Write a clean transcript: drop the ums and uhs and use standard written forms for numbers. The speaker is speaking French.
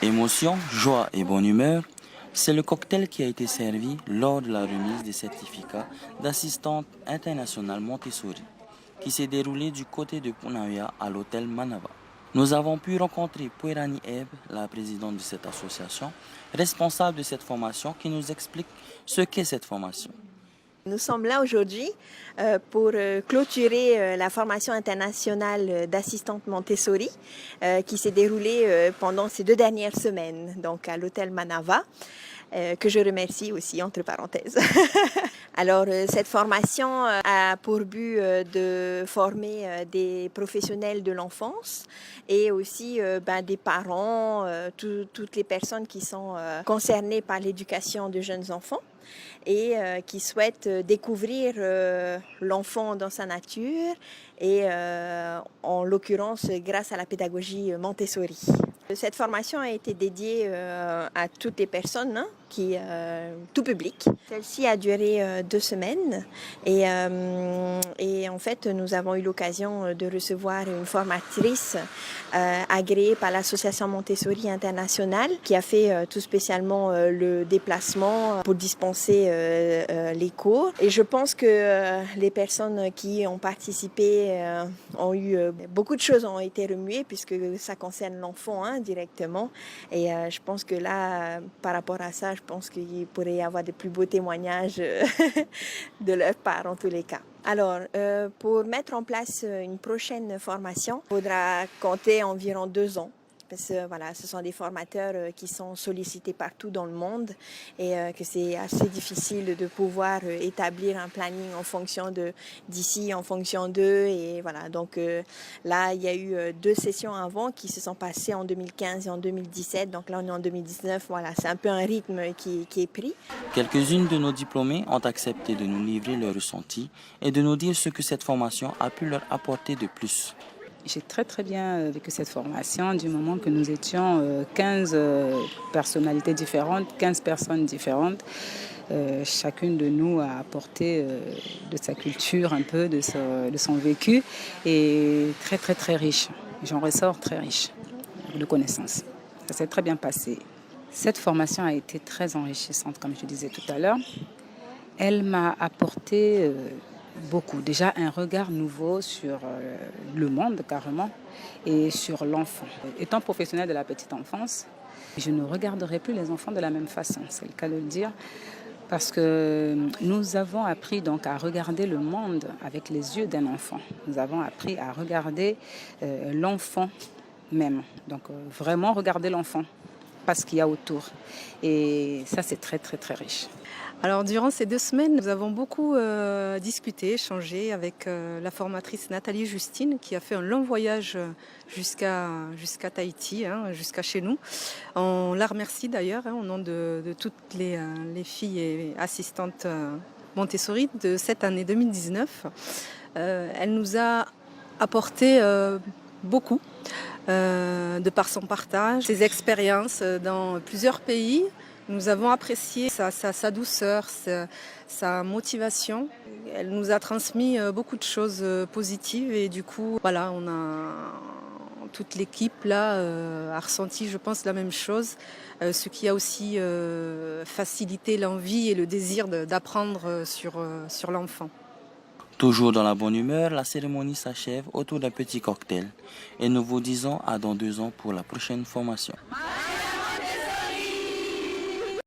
Émotion, joie et bonne humeur, c'est le cocktail qui a été servi lors de la remise des certificats d'assistante internationale Montessori, qui s'est déroulée du côté de Punahia à l'hôtel Manava. Nous avons pu rencontrer Puerani Eb, la présidente de cette association, responsable de cette formation, qui nous explique ce qu'est cette formation. Nous sommes là aujourd'hui pour clôturer la formation internationale d'assistante Montessori qui s'est déroulée pendant ces 2 dernières semaines, donc à l'hôtel Manava, que je remercie aussi entre parenthèses. Alors cette formation a pour but de former des professionnels de l'enfance et aussi des parents, toutes les personnes qui sont concernées par l'éducation de jeunes enfants et qui souhaitent découvrir l'enfant dans sa nature et en l'occurrence grâce à la pédagogie Montessori. Cette formation a été dédiée à toutes les personnes, tout public. Celle-ci a duré 2 semaines et en fait nous avons eu l'occasion de recevoir une formatrice agréée par l'association Montessori internationale qui a fait tout spécialement le déplacement pour dispenser les cours. Et je pense que les personnes qui ont participé ont eu beaucoup de choses ont été remuées puisque ça concerne l'enfant directement. Et je pense que là, par rapport à ça, je pense qu'il pourrait y avoir de plus beaux témoignages de leur part en tous les cas. Alors, pour mettre en place une prochaine formation, il faudra compter environ 2 ans. Parce que voilà, ce sont des formateurs qui sont sollicités partout dans le monde et que c'est assez difficile de pouvoir établir un planning en fonction d'ici, en fonction d'eux. Et voilà, donc là, il y a eu 2 sessions avant qui se sont passées en 2015 et en 2017. Donc là, on est en 2019. Voilà, c'est un peu un rythme qui est pris. Quelques-unes de nos diplômés ont accepté de nous livrer leurs ressentis et de nous dire ce que cette formation a pu leur apporter de plus. J'ai très bien vécu cette formation du moment que nous étions 15 personnalités différentes, 15 personnes différentes. Chacune de nous a apporté de sa culture un peu, de son vécu et très riche. J'en ressors très riche de connaissances. Ça s'est très bien passé. Cette formation a été très enrichissante, comme je disais tout à l'heure. Elle m'a apporté beaucoup. Déjà un regard nouveau sur le monde carrément et sur l'enfant. Étant professionnelle de la petite enfance, je ne regarderai plus les enfants de la même façon, c'est le cas de le dire, parce que nous avons appris donc à regarder le monde avec les yeux d'un enfant. Nous avons appris à regarder l'enfant même, donc vraiment regarder l'enfant, pas ce qu'il y a autour. Et ça, c'est très riche. Alors durant ces 2 semaines, nous avons beaucoup discuté, échangé avec la formatrice Nathalie Justine qui a fait un long voyage jusqu'à Tahiti, jusqu'à chez nous. On la remercie d'ailleurs au nom de toutes les filles et assistantes Montessori de cette année 2019. Elle nous a apporté beaucoup de par son partage, ses expériences dans plusieurs pays. Nous avons apprécié sa douceur, sa motivation. Elle nous a transmis beaucoup de choses positives et du coup, voilà, toute l'équipe là a ressenti, je pense, la même chose, ce qui a aussi facilité l'envie et le désir d'apprendre sur l'enfant. Toujours dans la bonne humeur, la cérémonie s'achève autour d'un petit cocktail et nous vous disons à dans 2 ans pour la prochaine formation.